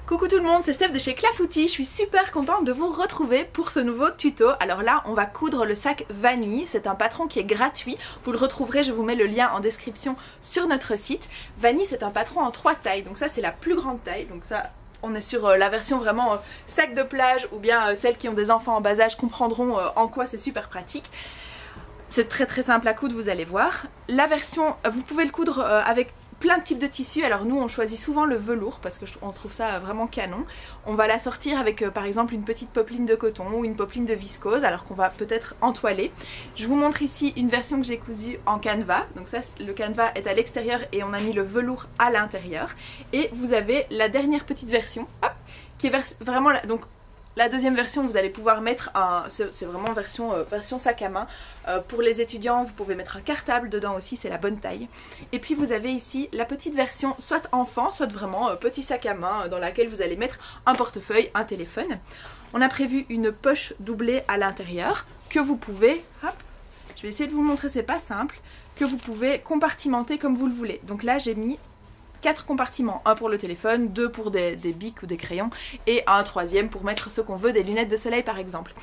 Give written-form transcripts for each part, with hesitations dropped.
Coucou tout le monde, c'est Steph de chez Clafoutis, je suis super contente de vous retrouver pour ce nouveau tuto. Alors là, on va coudre le sac Vanille, c'est un patron qui est gratuit, vous le retrouverez, je vous mets le lien en description sur notre site. Vanille, c'est un patron en 3 tailles, donc ça c'est la plus grande taille, donc ça on est sur la version vraiment sac de plage, ou bien celles qui ont des enfants en bas âge comprendront en quoi c'est super pratique. C'est très simple à coudre, vous allez voir. La version, vous pouvez le coudre avec plein de types de tissus. Alors nous on choisit souvent le velours parce qu'on trouve ça vraiment canon. On va la sortir avec par exemple une petite popeline de coton ou une popeline de viscose, alors qu'on va peut-être entoiler. Je vous montre ici une version que j'ai cousue en canevas. Donc ça, le canevas est à l'extérieur et on a mis le velours à l'intérieur. Et vous avez la dernière petite version, hop, qui est vraiment là. Donc la deuxième version, vous allez pouvoir mettre c'est vraiment version sac à main. Pour les étudiants, vous pouvez mettre un cartable dedans aussi, c'est la bonne taille. Et puis vous avez ici la petite version soit enfant, soit vraiment petit sac à main dans laquelle vous allez mettre un portefeuille, un téléphone. On a prévu une poche doublée à l'intérieur que vous pouvez, hop, je vais essayer de vous montrer, c'est pas simple, que vous pouvez compartimenter comme vous le voulez. Donc là j'ai mis 4 compartiments, un pour le téléphone, 2 pour des bics ou des crayons et un troisième pour mettre ce qu'on veut, des lunettes de soleil par exemple.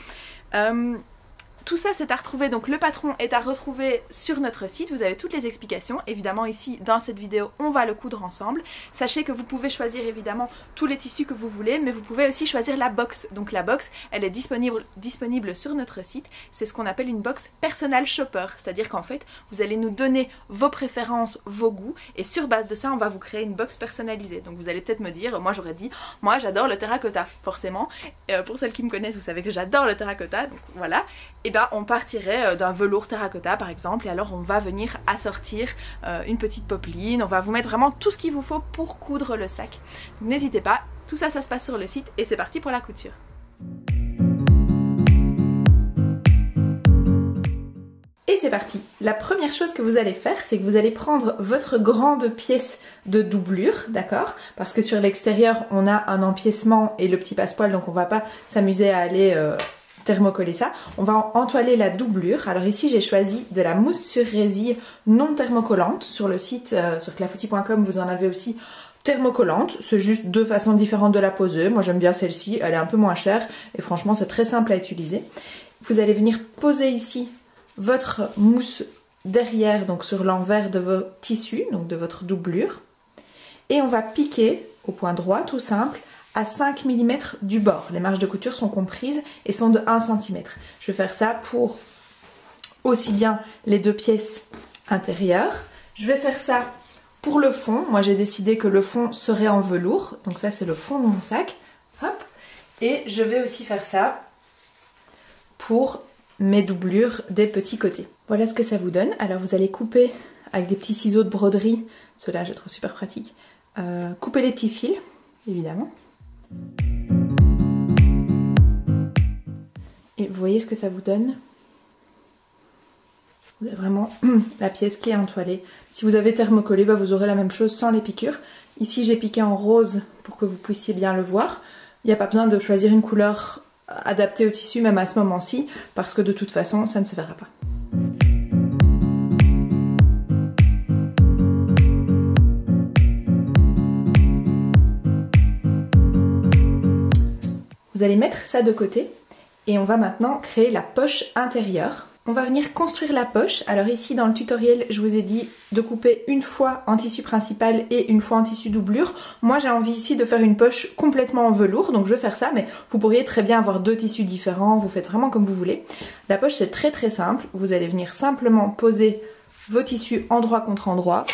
Tout ça c'est à retrouver, donc le patron est à retrouver sur notre site, vous avez toutes les explications. Évidemment ici dans cette vidéo on va le coudre ensemble. Sachez que vous pouvez choisir évidemment tous les tissus que vous voulez, mais vous pouvez aussi choisir la box. Donc la box elle est disponible sur notre site, c'est ce qu'on appelle une box personal shopper, c'est-à-dire qu'en fait vous allez nous donner vos préférences, vos goûts, et sur base de ça on va vous créer une box personnalisée. Donc vous allez peut-être me dire, moi j'aurais dit, moi j'adore le terracotta, forcément, pour celles qui me connaissent vous savez que j'adore le terracotta, donc voilà. Et on partirait d'un velours terracotta par exemple, et alors on va venir assortir une petite popeline, on va vous mettre vraiment tout ce qu'il vous faut pour coudre le sac. N'hésitez pas, tout ça, ça se passe sur le site et c'est parti pour la couture. Et c'est parti. La première chose que vous allez faire, c'est que vous allez prendre votre grande pièce de doublure, d'accord? Parce que sur l'extérieur, on a un empiècement et le petit passepoil, donc on va pas s'amuser à aller thermocoller ça. On va entoiler la doublure. Alors ici j'ai choisi de la mousse sur résille non thermocollante. Sur le site sur clafoutis.com vous en avez aussi thermocollante. C'est juste deux façons différentes de la poser. Moi j'aime bien celle-ci, elle est un peu moins chère et franchement c'est très simple à utiliser. Vous allez venir poser ici votre mousse derrière, donc sur l'envers de vos tissus, donc de votre doublure. Et on va piquer au point droit, tout simple, à 5 mm du bord. Les marges de couture sont comprises et sont de 1 cm. Je vais faire ça pour aussi bien les deux pièces intérieures. Je vais faire ça pour le fond. Moi j'ai décidé que le fond serait en velours. Donc ça c'est le fond de mon sac. Hop. Et je vais aussi faire ça pour mes doublures des petits côtés. Voilà ce que ça vous donne. Alors vous allez couper avec des petits ciseaux de broderie. Ceux-là je les trouve super pratiques. Couper les petits fils, évidemment. Et vous voyez ce que ça vous donne? Vous avez vraiment la pièce qui est entoilée. Si vous avez thermocollé, vous aurez la même chose sans les piqûres. Ici j'ai piqué en rose pour que vous puissiez bien le voir. Il n'y a pas besoin de choisir une couleur adaptée au tissu même à ce moment-ci, parce que de toute façon ça ne se verra pas. Vous allez mettre ça de côté et on va maintenant créer la poche intérieure. On va venir construire la poche. Alors ici dans le tutoriel je vous ai dit de couper une fois en tissu principal et une fois en tissu doublure. Moi j'ai envie ici de faire une poche complètement en velours, donc je vais faire ça, mais vous pourriez très bien avoir deux tissus différents, vous faites vraiment comme vous voulez. La poche c'est très simple, vous allez venir simplement poser vos tissus endroit contre endroit.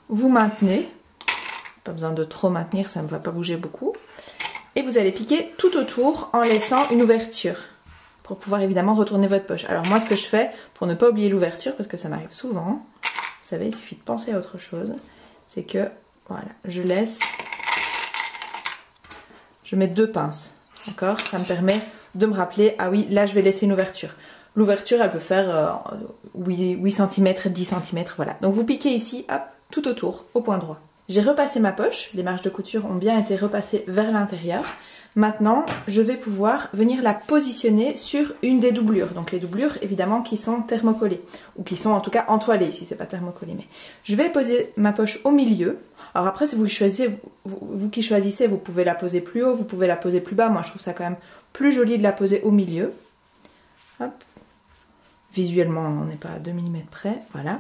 Vous maintenez, pas besoin de trop maintenir, ça ne va pas bouger beaucoup. Et vous allez piquer tout autour en laissant une ouverture pour pouvoir évidemment retourner votre poche. Alors moi ce que je fais pour ne pas oublier l'ouverture, parce que ça m'arrive souvent, vous savez il suffit de penser à autre chose, c'est que voilà, je mets 2 pinces, d'accord? Ça me permet de me rappeler, ah oui là je vais laisser une ouverture. L'ouverture elle peut faire 8 cm, 10 cm, voilà. Donc vous piquez ici, hop, tout autour, au point droit. J'ai repassé ma poche, les marges de couture ont bien été repassées vers l'intérieur. Maintenant, je vais pouvoir venir la positionner sur une des doublures. Donc les doublures, évidemment, qui sont thermocollées. Ou qui sont en tout cas entoilées, si c'est pas thermocollé. Mais je vais poser ma poche au milieu. Alors après, si vous choisissez, vous qui choisissez, vous pouvez la poser plus haut, vous pouvez la poser plus bas. Moi, je trouve ça quand même plus joli de la poser au milieu. Hop. Visuellement, on n'est pas à 2 mm près, voilà.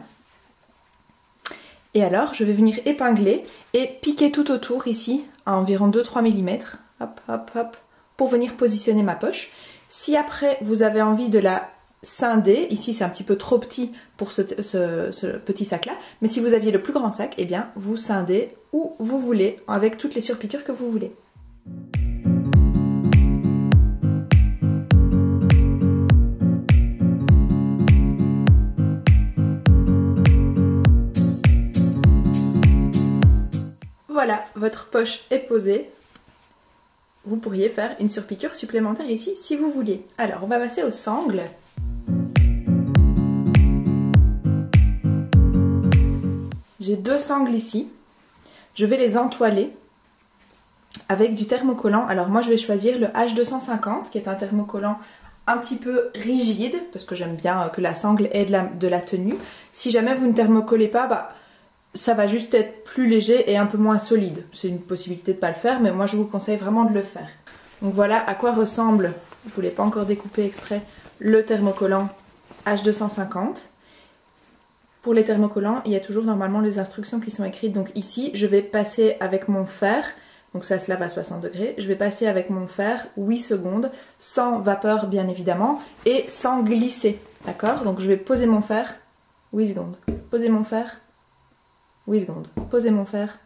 Et alors, je vais venir épingler et piquer tout autour ici, à environ 2-3 mm, hop, hop, hop, pour venir positionner ma poche. Si après, vous avez envie de la scinder, ici c'est un petit peu trop petit pour ce petit sac-là, mais si vous aviez le plus grand sac, eh bien, vous scindez où vous voulez, avec toutes les surpiqûres que vous voulez. Voilà, votre poche est posée. Vous pourriez faire une surpiqûre supplémentaire ici si vous vouliez. Alors, on va passer aux sangles. J'ai 2 sangles ici. Je vais les entoiler avec du thermocollant. Alors moi, je vais choisir le H250 qui est un thermocollant un petit peu rigide parce que j'aime bien que la sangle ait de la tenue. Si jamais vous ne thermocollez pas, ça va juste être plus léger et un peu moins solide. C'est une possibilité de ne pas le faire, mais moi je vous conseille vraiment de le faire. Donc voilà à quoi ressemble, je ne l'ai pas encore découpé exprès, le thermocollant H250. Pour les thermocollants, il y a toujours normalement les instructions qui sont écrites. Donc ici, je vais passer avec mon fer, donc ça se lave à 60 degrés, je vais passer avec mon fer 8 secondes, sans vapeur bien évidemment, et sans glisser, d'accord? Donc je vais poser mon fer, 8 secondes, poser mon fer, 8 secondes. Posez mon fer,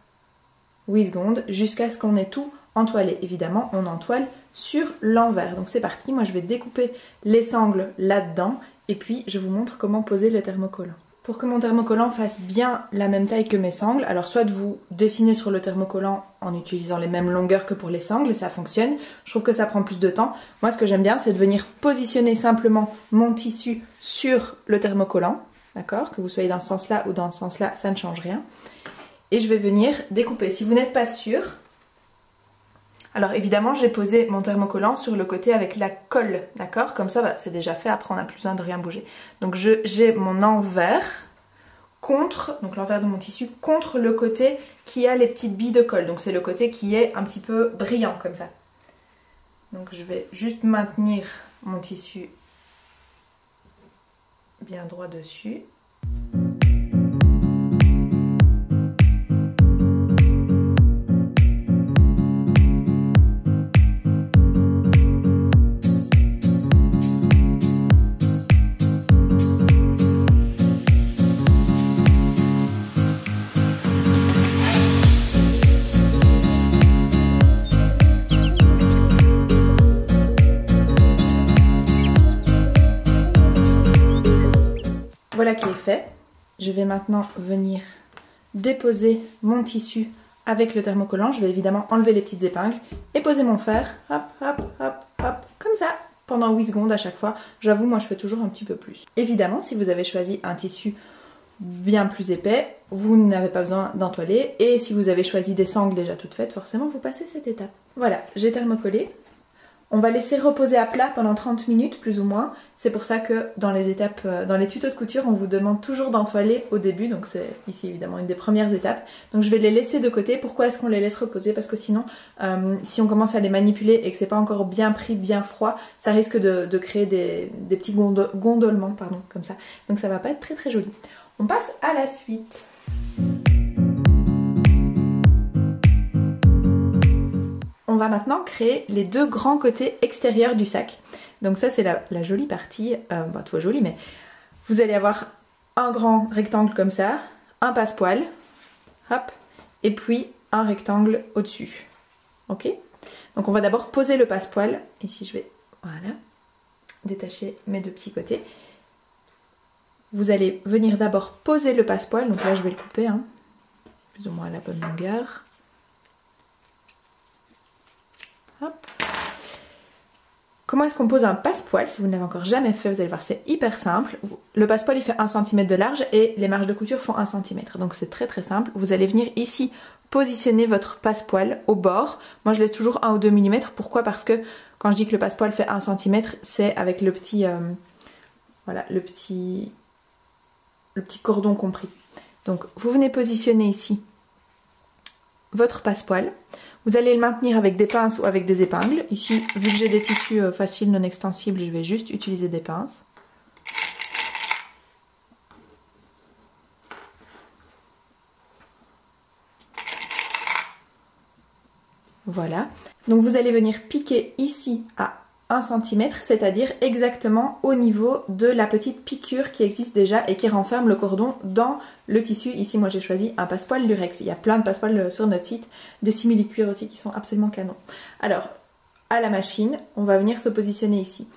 8 secondes, jusqu'à ce qu'on ait tout entoilé. Évidemment, on entoile sur l'envers. Donc c'est parti, moi je vais découper les sangles là-dedans et puis je vous montre comment poser le thermocollant. Pour que mon thermocollant fasse bien la même taille que mes sangles, alors soit vous dessinez sur le thermocollant en utilisant les mêmes longueurs que pour les sangles et ça fonctionne. Je trouve que ça prend plus de temps. Moi ce que j'aime bien, c'est de venir positionner simplement mon tissu sur le thermocollant. D'accord? Que vous soyez dans ce sens-là ou dans ce sens-là, ça ne change rien. Et je vais venir découper. Si vous n'êtes pas sûr, alors évidemment, j'ai posé mon thermocollant sur le côté avec la colle, d'accord? Comme ça, c'est déjà fait, après on n'a plus besoin de rien bouger. Donc j'ai mon envers contre, donc l'envers de mon tissu, contre le côté qui a les petites billes de colle. Donc c'est le côté qui est un petit peu brillant, comme ça. Donc je vais juste maintenir mon tissu bien droit dessus. Voilà qui est fait. Je vais maintenant venir déposer mon tissu avec le thermocollant. Je vais évidemment enlever les petites épingles et poser mon fer. Hop, hop, hop, hop, comme ça, pendant 8 secondes à chaque fois. J'avoue, moi je fais toujours un petit peu plus. Évidemment, si vous avez choisi un tissu bien plus épais, vous n'avez pas besoin d'entoiler. Et si vous avez choisi des sangles déjà toutes faites, forcément vous passez cette étape. Voilà, j'ai thermocollé. On va laisser reposer à plat pendant 30 minutes plus ou moins. C'est pour ça que dans les étapes, dans les tutos de couture, on vous demande toujours d'entoiler au début. Donc c'est ici évidemment une des premières étapes. Donc je vais les laisser de côté. Pourquoi est-ce qu'on les laisse reposer? Parce que sinon, si on commence à les manipuler et que c'est pas encore bien pris, bien froid, ça risque de créer des petits gondolements, pardon, comme ça. Donc ça va pas être très très joli. On passe à la suite. On va maintenant créer les deux grands côtés extérieurs du sac. Donc ça c'est la jolie partie, toi jolie, mais vous allez avoir un grand rectangle comme ça, un passepoil, hop, et puis un rectangle au-dessus. Ok? Donc on va d'abord poser le passepoil. Ici je vais, voilà, détacher mes deux petits côtés. Vous allez venir d'abord poser le passepoil, donc là je vais le couper, hein, plus ou moins à la bonne longueur. Hop. Comment est-ce qu'on pose un passepoil? Si vous ne l'avez encore jamais fait, vous allez voir, c'est hyper simple. Le passepoil il fait 1 cm de large et les marges de couture font 1 cm. Donc c'est très très simple. Vous allez venir ici positionnez votre passepoil au bord. Moi je laisse toujours 1 ou 2 mm. Pourquoi? Parce que quand je dis que le passepoil fait 1 cm, c'est avec le petit, voilà, le petit cordon compris. Donc vous venez positionner ici votre passepoil. Vous allez le maintenir avec des pinces ou avec des épingles. Ici, vu que j'ai des tissus faciles non extensibles, je vais juste utiliser des pinces. Voilà. Donc vous allez venir piquer ici à 1 cm, c'est-à-dire exactement au niveau de la petite piqûre qui existe déjà et qui renferme le cordon dans le tissu. Ici, moi j'ai choisi un passepoil lurex. Il y a plein de passepoils sur notre site, des simili-cuir aussi qui sont absolument canons. Alors, à la machine, on va venir se positionner ici.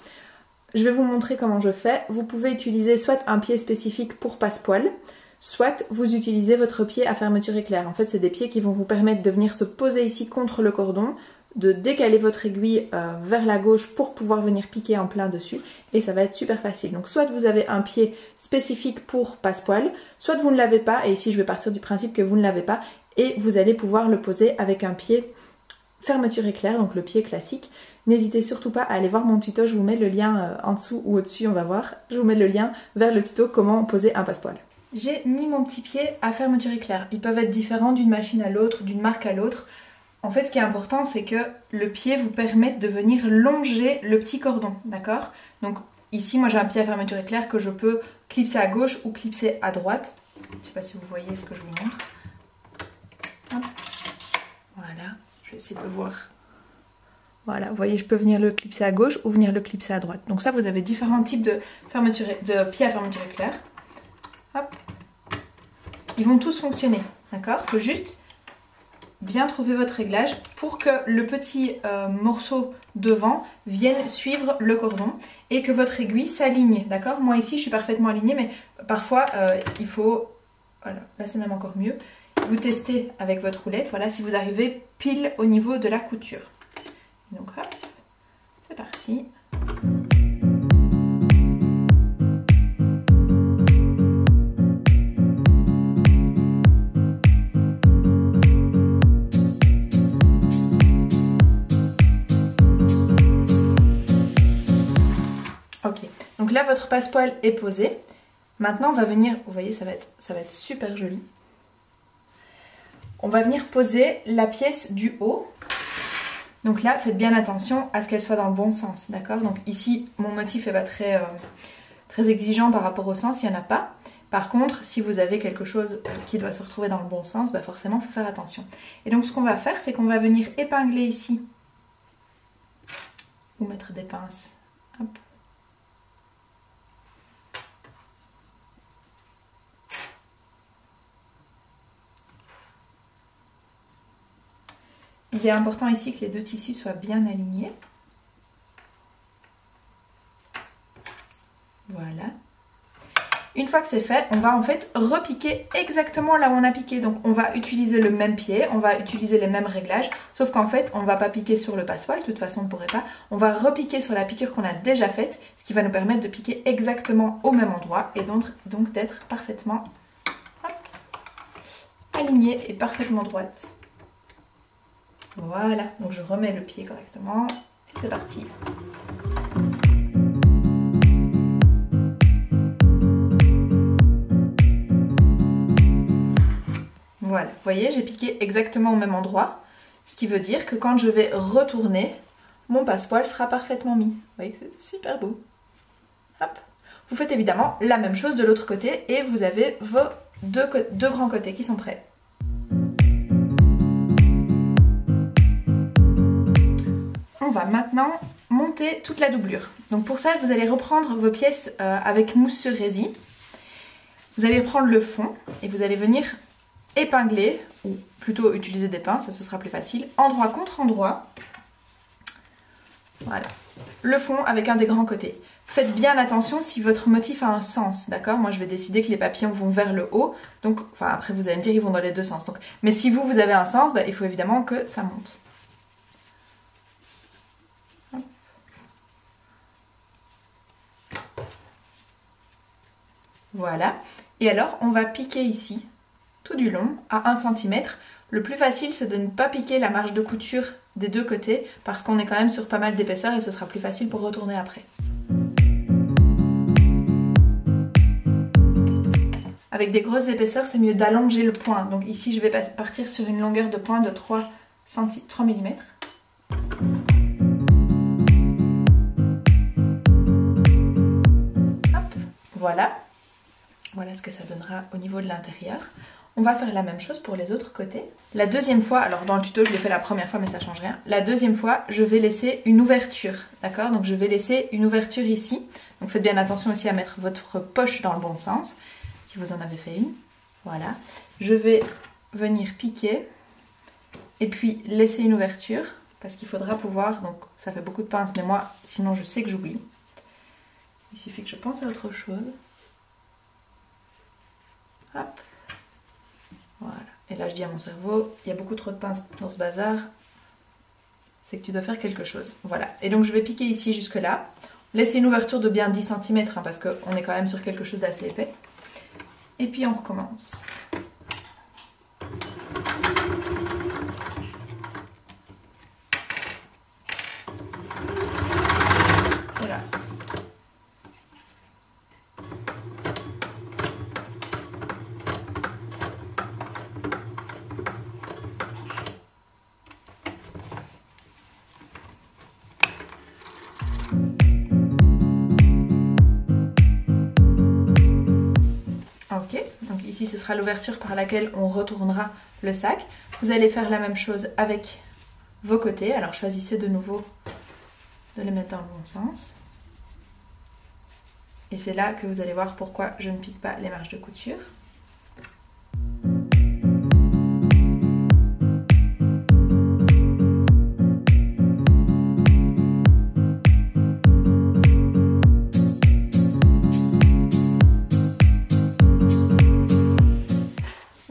Je vais vous montrer comment je fais. Vous pouvez utiliser soit un pied spécifique pour passepoil, soit vous utilisez votre pied à fermeture éclair. En fait, c'est des pieds qui vont vous permettre de venir se poser ici contre le cordon, de décaler votre aiguille vers la gauche pour pouvoir venir piquer en plein dessus et ça va être super facile. Donc soit vous avez un pied spécifique pour passepoil, soit vous ne l'avez pas et ici je vais partir du principe que vous ne l'avez pas et vous allez pouvoir le poser avec un pied fermeture éclair, donc le pied classique. N'hésitez surtout pas à aller voir mon tuto, je vous mets le lien en dessous ou au-dessus, on va voir. Je vous mets le lien vers le tuto comment poser un passepoil. J'ai mis mon petit pied à fermeture éclair. Ils peuvent être différents d'une machine à l'autre, d'une marque à l'autre. En fait, ce qui est important, c'est que le pied vous permette de venir longer le petit cordon, d'accord? Donc ici, moi j'ai un pied à fermeture éclair que je peux clipser à gauche ou clipser à droite. Je ne sais pas si vous voyez ce que je vous montre. Hop. Voilà, je vais essayer de voir. Voilà, vous voyez, je peux venir le clipser à gauche ou venir le clipser à droite. Donc ça, vous avez différents types de pieds à fermeture éclair. Hop. Ils vont tous fonctionner, d'accord? Il faut juste bien trouver votre réglage pour que le petit morceau devant vienne suivre le cordon et que votre aiguille s'aligne, d'accord? Moi ici je suis parfaitement alignée, mais parfois il faut, voilà, là c'est même encore mieux, vous testez avec votre roulette, voilà, si vous arrivez pile au niveau de la couture. Donc hop, c'est parti. Ok, donc là votre passepoil est posé. Maintenant on va venir, vous voyez ça va être super joli. On va venir poser la pièce du haut. Donc là faites bien attention à ce qu'elle soit dans le bon sens, d'accord? Donc ici mon motif n'est pas très exigeant par rapport au sens, il n'y en a pas. Par contre si vous avez quelque chose qui doit se retrouver dans le bon sens, bah forcément il faut faire attention. Et donc ce qu'on va faire c'est qu'on va venir épingler ici. Ou mettre des pinces. Hop. Il est important ici que les deux tissus soient bien alignés. Voilà. Une fois que c'est fait, on va en fait repiquer exactement là où on a piqué. Donc on va utiliser le même pied, on va utiliser les mêmes réglages, sauf qu'en fait on ne va pas piquer sur le passepoil, de toute façon on ne pourrait pas. On va repiquer sur la piqûre qu'on a déjà faite, ce qui va nous permettre de piquer exactement au même endroit et donc d'être parfaitement alignée et parfaitement droite. Voilà, donc je remets le pied correctement et c'est parti. Voilà, vous voyez, j'ai piqué exactement au même endroit, ce qui veut dire que quand je vais retourner, mon passepoil sera parfaitement mis. Vous voyez que c'est super beau. Hop. Vous faites évidemment la même chose de l'autre côté et vous avez vos deux grands côtés qui sont prêts. On va maintenant monter toute la doublure. Donc pour ça, vous allez reprendre vos pièces avec mousse sur rési. Vous allez prendre le fond et vous allez venir épingler, ou plutôt utiliser des pinces, ça ce sera plus facile, endroit contre endroit. Voilà. Le fond avec un des grands côtés. Faites bien attention si votre motif a un sens, d'accord? Moi je vais décider que les papillons vont vers le haut, donc, enfin après vous allez me dire ils vont dans les deux sens. Donc, mais si vous avez un sens, bah, il faut évidemment que ça monte. Voilà. Et alors on va piquer ici, tout du long, à 1 cm. Le plus facile, c'est de ne pas piquer la marge de couture des deux côtés parce qu'on est quand même sur pas mal d'épaisseur et ce sera plus facile pour retourner après. Avec des grosses épaisseurs, c'est mieux d'allonger le point. Donc ici, je vais partir sur une longueur de point de 3 mm. Hop, voilà. Voilà ce que ça donnera au niveau de l'intérieur. On va faire la même chose pour les autres côtés. La deuxième fois, alors dans le tuto je l'ai fait la première fois mais ça change rien. La deuxième fois, je vais laisser une ouverture, d'accord? Donc je vais laisser une ouverture ici. Donc faites bien attention aussi à mettre votre poche dans le bon sens, si vous en avez fait une. Voilà. Je vais venir piquer et puis laisser une ouverture parce qu'il faudra pouvoir, donc ça fait beaucoup de pinces mais moi sinon je sais que j'oublie. Il suffit que je pense à autre chose. Hop. Voilà. Et là je dis à mon cerveau, il y a beaucoup trop de pinces dans ce bazar, c'est que tu dois faire quelque chose. Voilà. Et donc je vais piquer ici jusque là. Laissez une ouverture de bien 10 cm hein, parce qu'on est quand même sur quelque chose d'assez épais. Et puis on recommence. Voilà. Ok, donc ici ce sera l'ouverture par laquelle on retournera le sac. Vous allez faire la même chose avec vos côtés. Alors choisissez de nouveau de les mettre dans le bon sens. Et c'est là que vous allez voir pourquoi je ne pique pas les marges de couture.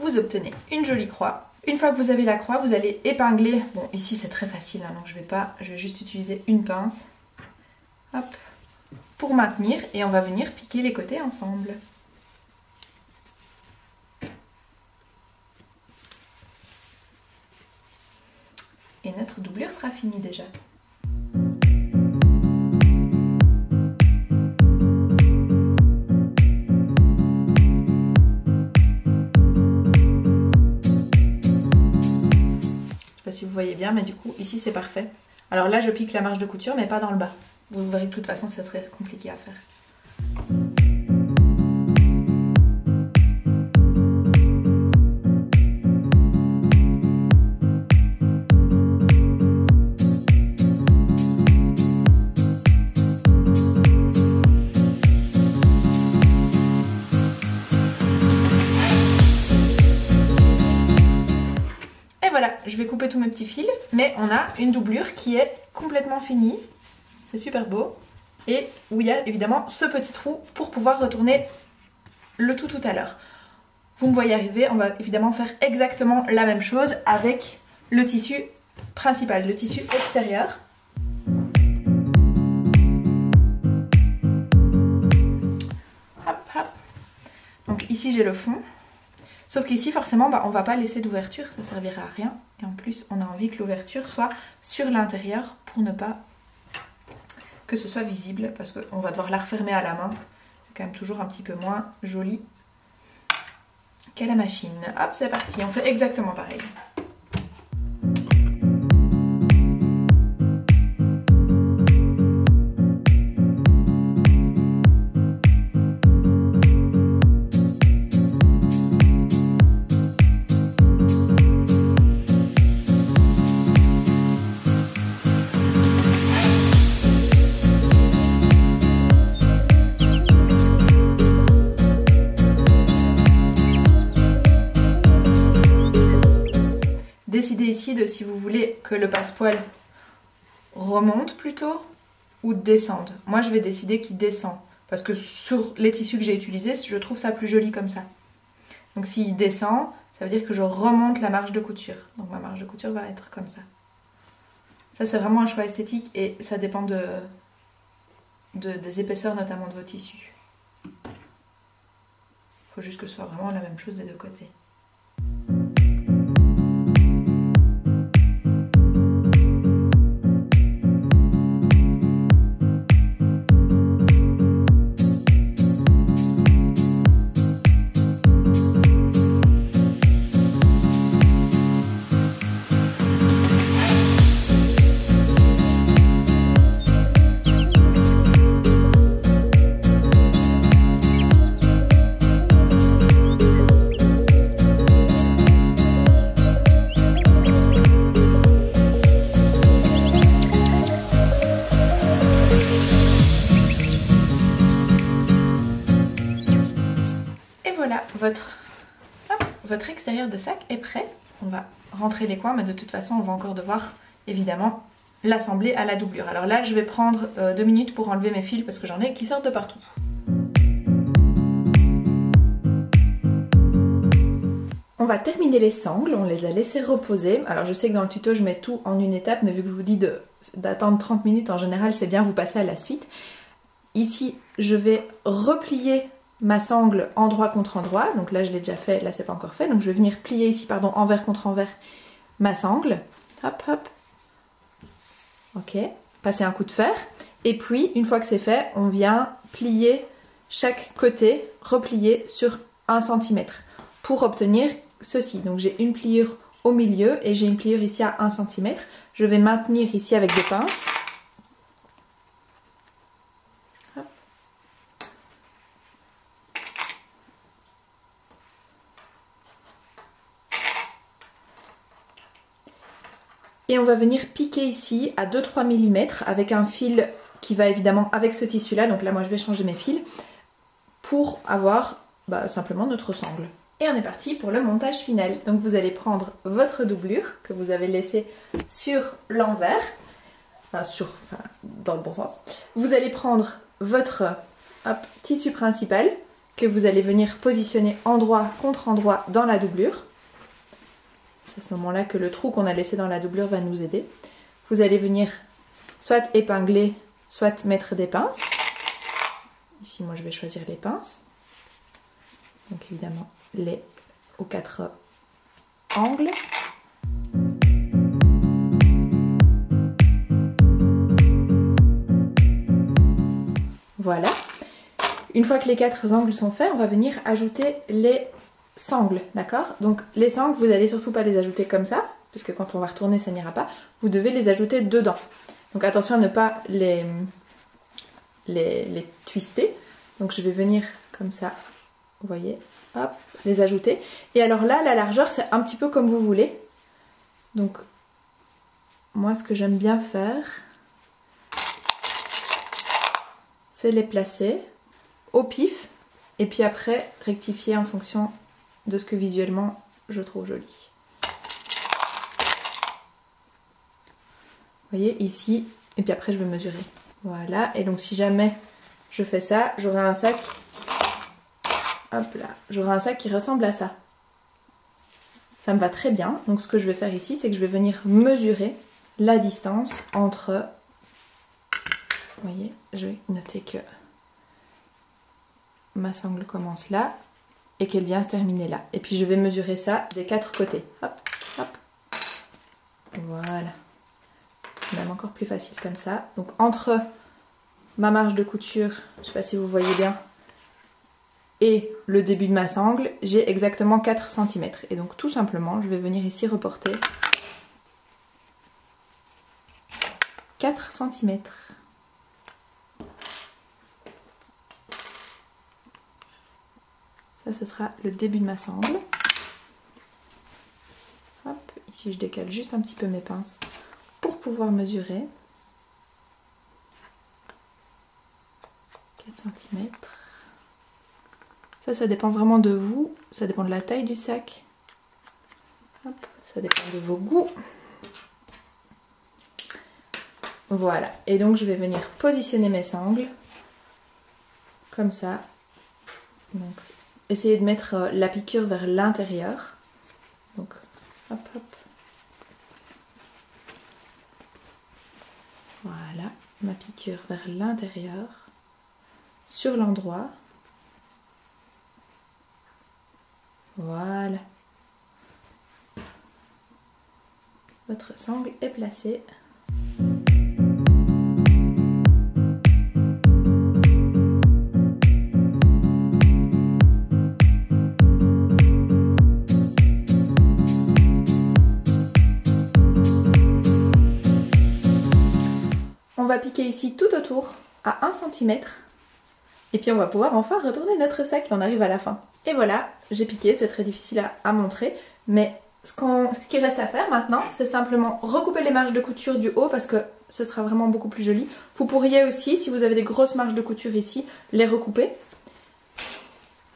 Vous obtenez une jolie croix. Une fois que vous avez la croix, vous allez épingler. Bon, ici c'est très facile, hein, donc je vais juste utiliser une pince. Hop, pour maintenir et on va venir piquer les côtés ensemble. Et notre doublure sera finie déjà. Si vous voyez bien, mais du coup ici c'est parfait. Alors là je pique la marge de couture mais pas dans le bas. Vous verrez que de toute façon ça serait compliqué à faire. Voilà, je vais couper tous mes petits fils, mais on a une doublure qui est complètement finie. C'est super beau. Et où il y a évidemment ce petit trou pour pouvoir retourner le tout à l'heure. Vous me voyez arriver, on va évidemment faire exactement la même chose avec le tissu principal, le tissu extérieur. Hop, hop. Donc ici j'ai le fond. Sauf qu'ici, forcément, on ne va pas laisser d'ouverture, ça ne servira à rien. Et en plus, on a envie que l'ouverture soit sur l'intérieur pour ne pas que ce soit visible, parce qu'on va devoir la refermer à la main. C'est quand même toujours un petit peu moins joli qu'à la machine. Hop, c'est parti, on fait exactement pareil. Décidez ici de si vous voulez que le passepoil remonte plutôt ou descende. Moi je vais décider qu'il descend parce que sur les tissus que j'ai utilisés, je trouve ça plus joli comme ça. Donc s'il descend, ça veut dire que je remonte la marge de couture. Donc ma marge de couture va être comme ça. Ça c'est vraiment un choix esthétique et ça dépend des épaisseurs notamment de vos tissus. Il faut juste que ce soit vraiment la même chose des deux côtés. l'intérieur de sac est prêt. On va rentrer les coins, mais de toute façon on va encore devoir évidemment l'assembler à la doublure. Alors là je vais prendre 2 minutes pour enlever mes fils parce que j'en ai qui sortent de partout. On va terminer les sangles, on les a laissées reposer. Alors je sais que dans le tuto je mets tout en une étape, mais vu que je vous dis d'attendre 30 minutes en général, c'est bien, vous passez à la suite. Ici je vais replier ma sangle endroit contre endroit, donc là je l'ai déjà fait, là c'est pas encore fait, donc je vais venir plier ici, pardon, envers contre envers ma sangle, hop hop, ok, passer un coup de fer, et puis une fois que c'est fait, on vient plier chaque côté, replier sur 1 cm pour obtenir ceci. Donc j'ai une pliure au milieu et j'ai une pliure ici à 1 cm, je vais maintenir ici avec des pinces. Et on va venir piquer ici à 2-3 mm avec un fil qui va évidemment avec ce tissu là. Donc là moi je vais changer mes fils pour avoir simplement notre sangle. Et on est parti pour le montage final. Donc vous allez prendre votre doublure que vous avez laissée sur l'envers. Dans le bon sens. Vous allez prendre votre tissu principal que vous allez venir positionner endroit contre endroit dans la doublure. C'est à ce moment-là que le trou qu'on a laissé dans la doublure va nous aider. Vous allez venir soit épingler, soit mettre des pinces. Ici, moi, je vais choisir les pinces. Donc, évidemment, les aux 4 angles. Voilà. Une fois que les 4 angles sont faits, on va venir ajouter les sangles, d'accord? Donc les sangles, vous allez surtout pas les ajouter comme ça, puisque quand on va retourner, ça n'ira pas. Vous devez les ajouter dedans. Donc attention à ne pas les twister. Donc je vais venir comme ça, vous voyez, hop, les ajouter. Et alors là, la largeur, c'est un petit peu comme vous voulez. Donc moi, ce que j'aime bien faire, c'est les placer au pif, et puis après rectifier en fonction de ce que visuellement je trouve joli. Vous voyez ici, et puis après je vais mesurer. Voilà, et donc si jamais je fais ça, j'aurai un sac, hop là, j'aurai un sac qui ressemble à ça. Ça me va très bien. Donc ce que je vais faire ici, c'est que je vais venir mesurer la distance entre, vous voyez, je vais noter que ma sangle commence là et qu'elle vient se terminer là. Et puis je vais mesurer ça des 4 côtés. Hop, hop. Voilà. C'est même encore plus facile comme ça. Donc entre ma marge de couture, je ne sais pas si vous voyez bien, et le début de ma sangle, j'ai exactement 4 cm. Et donc tout simplement, je vais venir ici reporter 4 cm. Ça, ce sera le début de ma sangle. Hop, ici je décale juste un petit peu mes pinces pour pouvoir mesurer. 4 cm. Ça dépend vraiment de vous, ça dépend de la taille du sac. Hop, ça dépend de vos goûts. Voilà, et donc je vais venir positionner mes sangles comme ça. Donc, essayez de mettre la piqûre vers l'intérieur. Donc, hop, hop. Voilà, ma piqûre vers l'intérieur, sur l'endroit. Voilà. Votre sangle est placée. On va piquer ici tout autour à 1 cm. Et puis on va pouvoir enfin retourner notre sac, on arrive à la fin. Et voilà, j'ai piqué, c'est très difficile à montrer, mais ce qui reste à faire maintenant, c'est simplement recouper les marges de couture du haut parce que ce sera vraiment beaucoup plus joli. Vous pourriez aussi, si vous avez des grosses marges de couture ici, les recouper.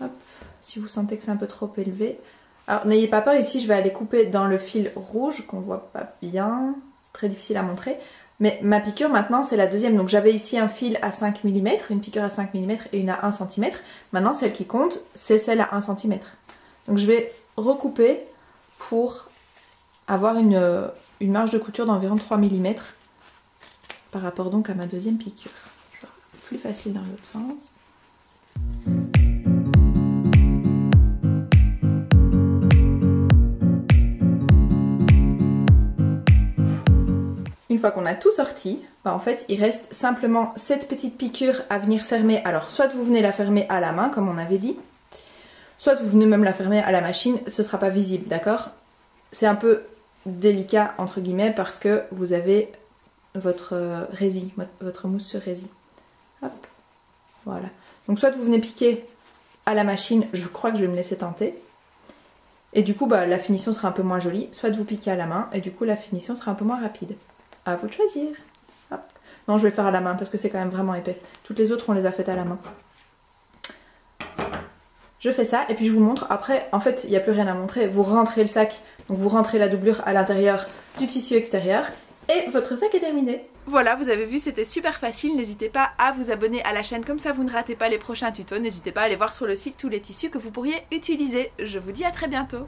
Hop, si vous sentez que c'est un peu trop élevé. Alors n'ayez pas peur, ici je vais aller couper dans le fil rouge qu'on voit pas bien, c'est très difficile à montrer. Mais ma piqûre maintenant c'est la deuxième, donc j'avais ici un fil à 5 mm, une piqûre à 5 mm et une à 1 cm. Maintenant celle qui compte c'est celle à 1 cm. Donc je vais recouper pour avoir une marge de couture d'environ 3 mm par rapport donc à ma deuxième piqûre. Plus facile dans l'autre sens. Une fois qu'on a tout sorti, en fait il reste simplement cette petite piqûre à venir fermer. Alors soit vous venez la fermer à la main comme on avait dit, soit vous venez même la fermer à la machine, ce sera pas visible, d'accord? C'est un peu délicat entre guillemets parce que vous avez votre rési, votre mousse sur rési. Hop, voilà. Donc soit vous venez piquer à la machine, je crois que je vais me laisser tenter. Et du coup la finition sera un peu moins jolie, soit vous piquez à la main et du coup la finition sera un peu moins rapide. À vous de choisir. Hop. Non, je vais le faire à la main parce que c'est quand même vraiment épais. Toutes les autres, on les a faites à la main. Je fais ça et puis je vous montre. Après, en fait, il n'y a plus rien à montrer. Vous rentrez le sac, donc vous rentrez la doublure à l'intérieur du tissu extérieur et votre sac est terminé. Voilà, vous avez vu, c'était super facile. N'hésitez pas à vous abonner à la chaîne, comme ça vous ne ratez pas les prochains tutos. N'hésitez pas à aller voir sur le site tous les tissus que vous pourriez utiliser. Je vous dis à très bientôt.